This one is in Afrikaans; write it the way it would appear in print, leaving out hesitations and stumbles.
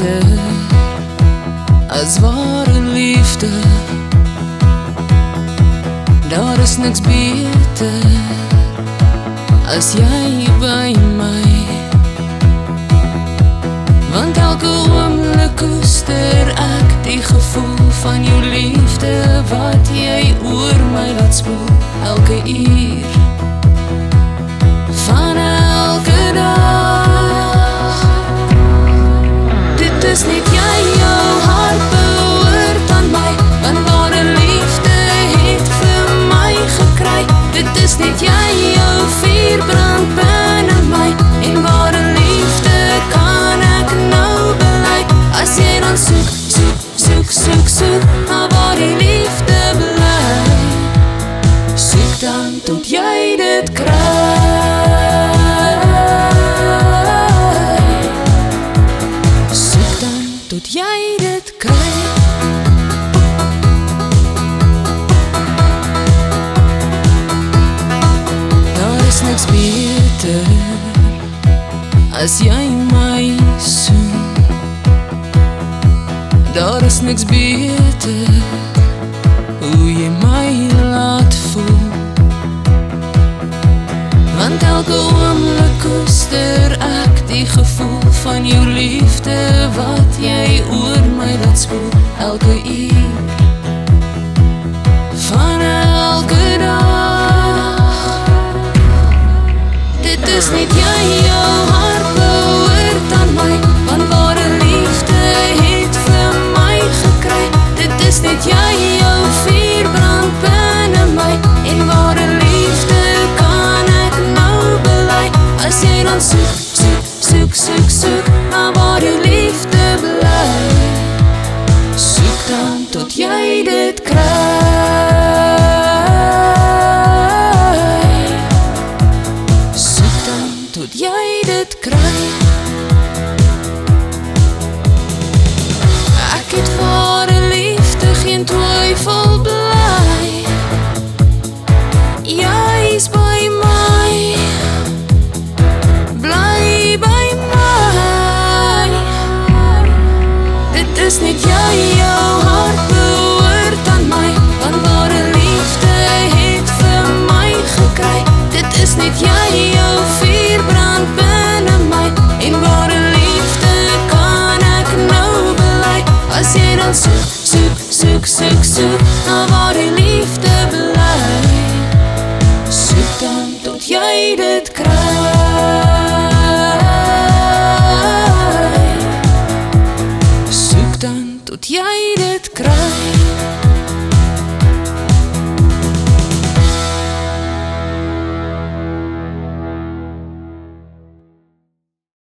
beter as ware liefde. Daar is niks beter as jy by my, want elke oomblik koester ek die gevoel van jou liefde wat jy oor my laat spoel. Elke uur van elke dag. Dit is net jy, jou hart behoort aan my, want ware liefde het vir my gekry. Dit is net jy, jou vuur brand binne my, en ware liefde kan ek nou bely. As jy dan soek, soek, soek, soek, soek, na waar die liefde bly, soek dan tot jy dit kry. Soek dan tot jy dit kry. Daar is niks beter as jy my soen. Daar is niks beter hoe jy my laat voel, want elke oomblik koester ek die gevoel van jou liefde wat jy oor my laat spoel. Elke uur van elke dag. Dit is net jy, jou hart behoort aan my, want ware liefde het vir my gekry. Dit is net jy, jou vuur brand binne my, en ware liefde kan ek nou bely. As jy dan soek, soek, soek, soek, soek, na waar die liefde bly, soek dan tot jy dit kry. Soek dan tot jy dit kry. Ek het ware liefde, geen twyfel bly. Jy is by my, bly by my. Dit is net jy, jou hart behoort aan my, want ware liefde het vir my gekry. Dit is net jy, jou vuur brand binne my, en ware liefde kan ek nou bely. As jy dan soek, soek, soek, soek, soek, na waar die liefde bly, soek dan tot jy dit kry. Soek dan tot jy dit kry.